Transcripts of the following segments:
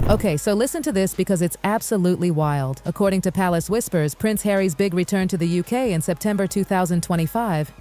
Okay, so listen to this because it's absolutely wild. According to Palace Whispers, Prince Harry's big return to the UK in September 2025,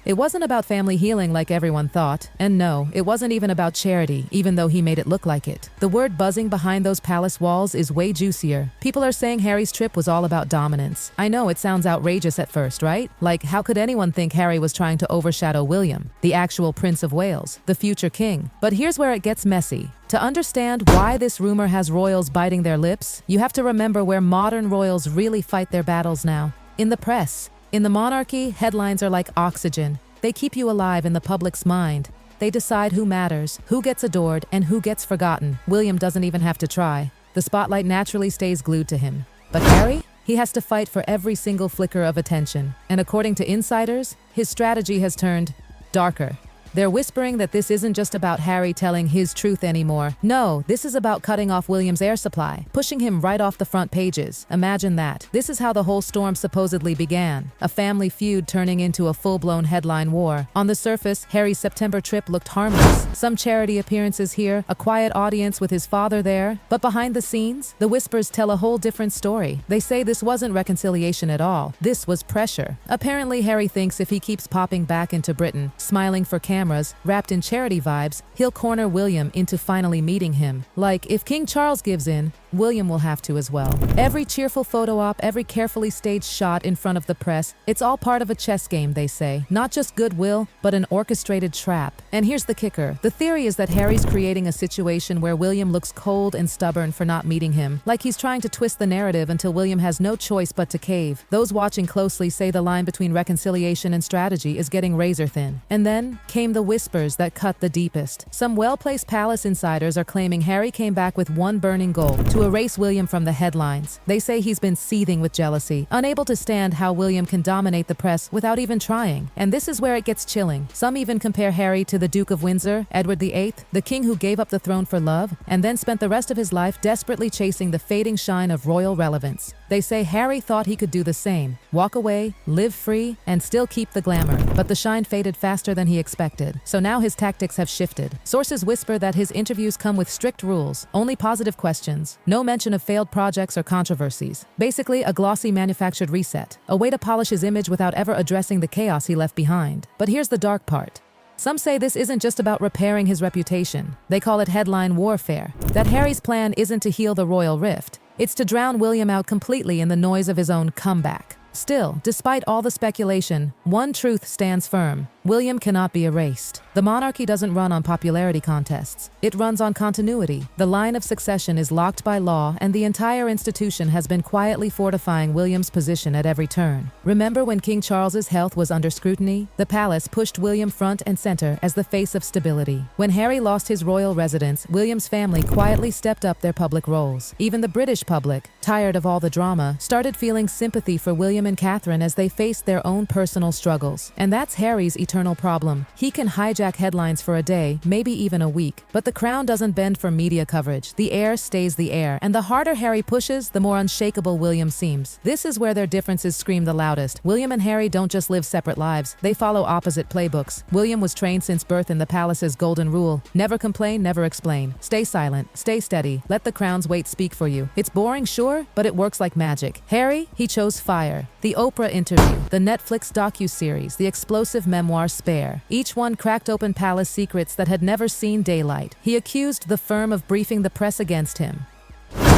it wasn't about family healing like everyone thought. And no, it wasn't even about charity, even though he made it look like it. The word buzzing behind those palace walls is way juicier. People are saying Harry's trip was all about dominance. I know it sounds outrageous at first, right? Like, how could anyone think Harry was trying to overshadow William, the actual Prince of Wales, the future king? But here's where it gets messy. To understand why this rumor has royals biting their lips, you have to remember where modern royals really fight their battles now. In the press. In the monarchy, headlines are like oxygen. They keep you alive in the public's mind. They decide who matters, who gets adored, and who gets forgotten. William doesn't even have to try. The spotlight naturally stays glued to him. But Harry? He has to fight for every single flicker of attention. And according to insiders, his strategy has turned darker. They're whispering that this isn't just about Harry telling his truth anymore. No, this is about cutting off William's air supply, pushing him right off the front pages. Imagine that. This is how the whole storm supposedly began. A family feud turning into a full-blown headline war. On the surface, Harry's September trip looked harmless. Some charity appearances here, a quiet audience with his father there. But behind the scenes, the whispers tell a whole different story. They say this wasn't reconciliation at all. This was pressure. Apparently, Harry thinks if he keeps popping back into Britain, smiling for cameras, wrapped in charity vibes, he'll corner William into finally meeting him. Like, if King Charles gives in, William will have to as well. Every cheerful photo op, every carefully staged shot in front of the press, it's all part of a chess game, they say. Not just goodwill, but an orchestrated trap. And here's the kicker. The theory is that Harry's creating a situation where William looks cold and stubborn for not meeting him, like he's trying to twist the narrative until William has no choice but to cave. Those watching closely say the line between reconciliation and strategy is getting razor thin. And then came the whispers that cut the deepest. Some well-placed palace insiders are claiming Harry came back with one burning goal: to erase William from the headlines. They say he's been seething with jealousy, unable to stand how William can dominate the press without even trying. And this is where it gets chilling. Some even compare Harry to the Duke of Windsor, Edward VIII, the king who gave up the throne for love, and then spent the rest of his life desperately chasing the fading shine of royal relevance. They say Harry thought he could do the same, walk away, live free, and still keep the glamour. But the shine faded faster than he expected. So now his tactics have shifted. Sources whisper that his interviews come with strict rules, only positive questions, no mention of failed projects or controversies. Basically, a glossy manufactured reset, a way to polish his image without ever addressing the chaos he left behind. But here's the dark part. Some say this isn't just about repairing his reputation. They call it headline warfare. That Harry's plan isn't to heal the royal rift. It's to drown William out completely in the noise of his own comeback. Still, despite all the speculation, one truth stands firm. William cannot be erased. The monarchy doesn't run on popularity contests. It runs on continuity. The line of succession is locked by law, and the entire institution has been quietly fortifying William's position at every turn. Remember when King Charles's health was under scrutiny? The palace pushed William front and center as the face of stability. When Harry lost his royal residence, William's family quietly stepped up their public roles. Even the British public, tired of all the drama, started feeling sympathy for William and Catherine as they faced their own personal struggles. And that's Harry's eternal problem. He can hijack headlines for a day, maybe even a week, but the crown doesn't bend for media coverage. The air stays the air, and the harder Harry pushes, the more unshakable William seems. This is where their differences scream the loudest. William and Harry don't just live separate lives, they follow opposite playbooks. William was trained since birth in the palace's golden rule: never complain, never explain. Stay silent, stay steady, let the crown's weight speak for you. It's boring, sure, but it works like magic. Harry, he chose fire. The Oprah interview, the Netflix docuseries, the explosive memoir Spare. Each one cracked open palace secrets that had never seen daylight. He accused the firm of briefing the press against him.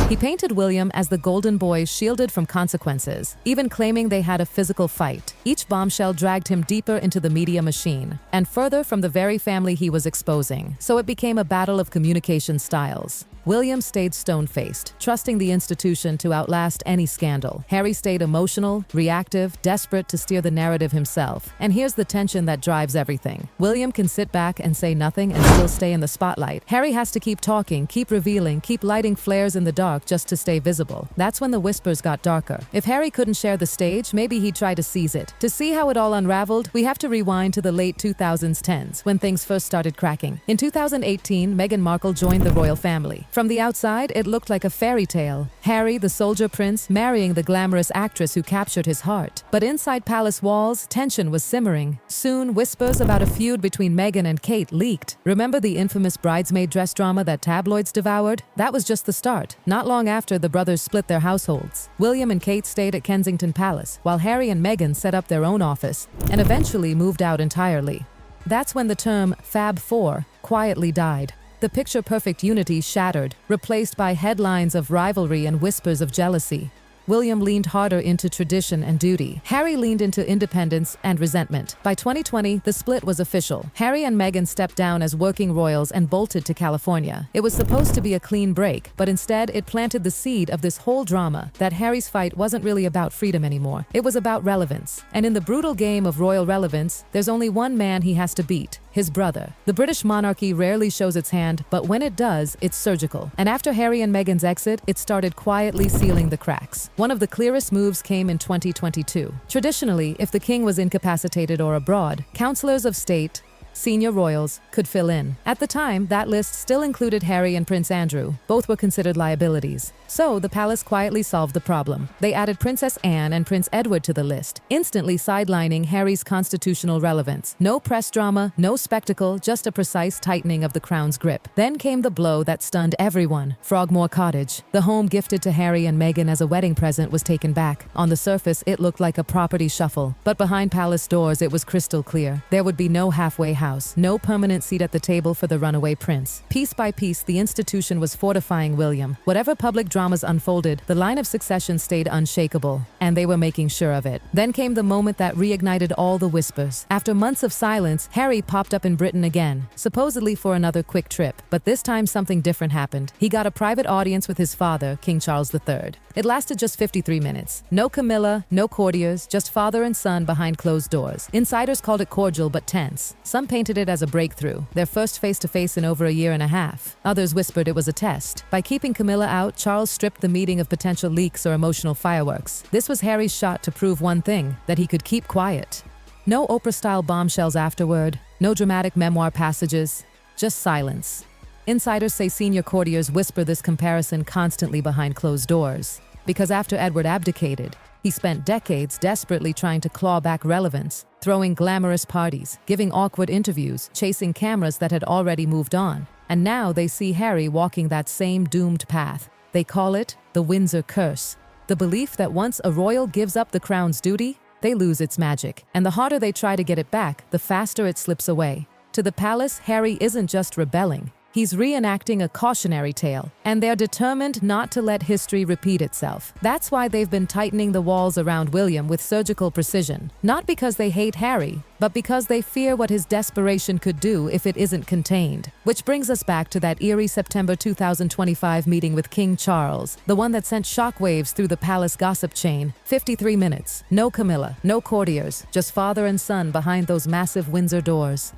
He painted William as the golden boy shielded from consequences, even claiming they had a physical fight. Each bombshell dragged him deeper into the media machine, and further from the very family he was exposing. So it became a battle of communication styles. William stayed stone-faced, trusting the institution to outlast any scandal. Harry stayed emotional, reactive, desperate to steer the narrative himself. And here's the tension that drives everything. William can sit back and say nothing and still stay in the spotlight. Harry has to keep talking, keep revealing, keep lighting flares in the dark just to stay visible. That's when the whispers got darker. If Harry couldn't share the stage, maybe he'd try to seize it. To see how it all unraveled, we have to rewind to the late 2010s, when things first started cracking. In 2018, Meghan Markle joined the royal family. From the outside, it looked like a fairy tale. Harry, the soldier prince, marrying the glamorous actress who captured his heart. But inside palace walls, tension was simmering. Soon, whispers about a feud between Meghan and Kate leaked. Remember the infamous bridesmaid dress drama that tabloids devoured? That was just the start. Not long after, the brothers split their households. William and Kate stayed at Kensington Palace, while Harry and Meghan set up their own office and eventually moved out entirely. That's when the term Fab Four quietly died. The picture-perfect unity shattered, replaced by headlines of rivalry and whispers of jealousy. William leaned harder into tradition and duty. Harry leaned into independence and resentment. By 2020, the split was official. Harry and Meghan stepped down as working royals and bolted to California. It was supposed to be a clean break, but instead it planted the seed of this whole drama that Harry's fight wasn't really about freedom anymore. It was about relevance. And in the brutal game of royal relevance, there's only one man he has to beat: his brother. The British monarchy rarely shows its hand, but when it does, it's surgical. And after Harry and Meghan's exit, it started quietly sealing the cracks. One of the clearest moves came in 2022. Traditionally, if the king was incapacitated or abroad, counselors of state, senior royals, could fill in. At the time, that list still included Harry and Prince Andrew. Both were considered liabilities. So, the palace quietly solved the problem. They added Princess Anne and Prince Edward to the list, instantly sidelining Harry's constitutional relevance. No press drama, no spectacle, just a precise tightening of the crown's grip. Then came the blow that stunned everyone: Frogmore Cottage. The home gifted to Harry and Meghan as a wedding present was taken back. On the surface, it looked like a property shuffle. But behind palace doors, it was crystal clear. There would be no halfway house, no permanent seat at the table for the runaway prince. Piece by piece, the institution was fortifying William. Whatever public dramas unfolded, the line of succession stayed unshakable, and they were making sure of it. Then came the moment that reignited all the whispers. After months of silence, Harry popped up in Britain again, supposedly for another quick trip. But this time something different happened. He got a private audience with his father, King Charles III. It lasted just 53 minutes. No Camilla, no courtiers, just father and son behind closed doors. Insiders called it cordial but tense. Some painted it as a breakthrough, their first face-to-face in over a year and a half. Others whispered it was a test. By keeping Camilla out, Charles stripped the meeting of potential leaks or emotional fireworks. This was Harry's shot to prove one thing: that he could keep quiet. No Oprah-style bombshells afterward, no dramatic memoir passages, just silence. Insiders say senior courtiers whisper this comparison constantly behind closed doors. Because after Edward abdicated, he spent decades desperately trying to claw back relevance, throwing glamorous parties, giving awkward interviews, chasing cameras that had already moved on. And now they see Harry walking that same doomed path. They call it the Windsor Curse. The belief that once a royal gives up the crown's duty, they lose its magic. And the harder they try to get it back, the faster it slips away. To the palace, Harry isn't just rebelling. He's reenacting a cautionary tale, and they're determined not to let history repeat itself. That's why they've been tightening the walls around William with surgical precision. Not because they hate Harry, but because they fear what his desperation could do if it isn't contained. Which brings us back to that eerie September 2025 meeting with King Charles, the one that sent shockwaves through the palace gossip chain. 53 minutes, no Camilla, no courtiers, just father and son behind those massive Windsor doors.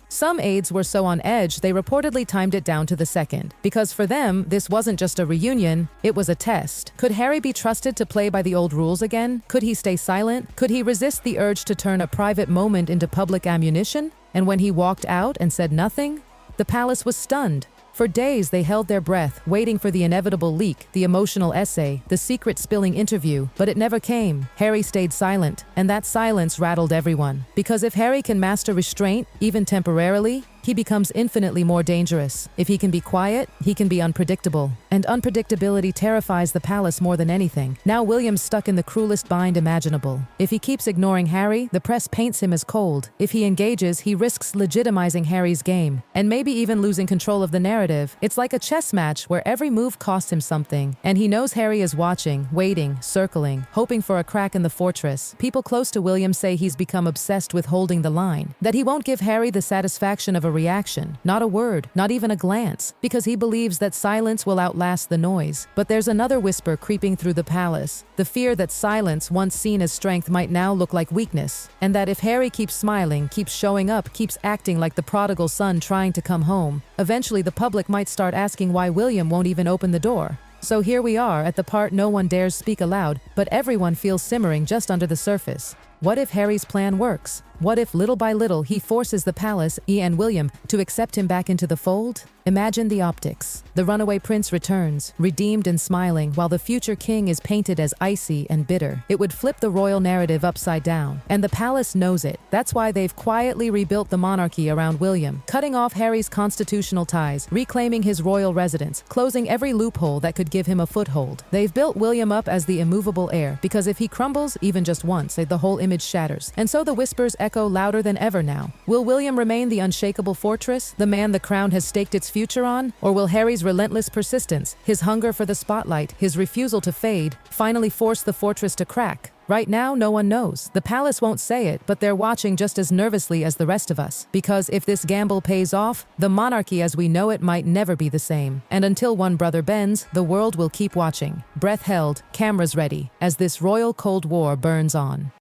Some aides were so on edge they reportedly timed it down to the second, because for them, this wasn't just a reunion, it was a test. Could Harry be trusted to play by the old rules again? Could he stay silent? Could he resist the urge to turn a private moment into public ammunition? And when he walked out and said nothing, the palace was stunned. For days, they held their breath, waiting for the inevitable leak, the emotional essay, the secret-spilling interview, but it never came. Harry stayed silent, and that silence rattled everyone. Because if Harry can master restraint, even temporarily, he becomes infinitely more dangerous. If he can be quiet, he can be unpredictable. And unpredictability terrifies the palace more than anything. Now William's stuck in the cruelest bind imaginable. If he keeps ignoring Harry, the press paints him as cold. If he engages, he risks legitimizing Harry's game, and maybe even losing control of the narrative. It's like a chess match where every move costs him something, and he knows Harry is watching, waiting, circling, hoping for a crack in the fortress. People close to William say he's become obsessed with holding the line, that he won't give Harry the satisfaction of a reaction, not a word, not even a glance, because he believes that silence will outlast the noise. But there's another whisper creeping through the palace, the fear that silence, once seen as strength, might now look like weakness, and that if Harry keeps smiling, keeps showing up, keeps acting like the prodigal son trying to come home, eventually the public might start asking why William won't even open the door. So here we are at the part no one dares speak aloud, but everyone feels simmering just under the surface. What if Harry's plan works? What if little by little he forces the palace, and William, to accept him back into the fold? Imagine the optics. The runaway prince returns, redeemed and smiling, while the future king is painted as icy and bitter. It would flip the royal narrative upside down. And the palace knows it. That's why they've quietly rebuilt the monarchy around William, cutting off Harry's constitutional ties, reclaiming his royal residence, closing every loophole that could give him a foothold. They've built William up as the immovable heir, because if he crumbles, even just once, the whole image shatters. And so the whispers echo louder than ever now. Will William remain the unshakable fortress, the man the crown has staked its future on? Or will Harry's relentless persistence, his hunger for the spotlight, his refusal to fade, finally force the fortress to crack? Right now, no one knows. The palace won't say it, but they're watching just as nervously as the rest of us. Because if this gamble pays off, the monarchy as we know it might never be the same. And until one brother bends, the world will keep watching. Breath held, cameras ready, as this royal Cold War burns on.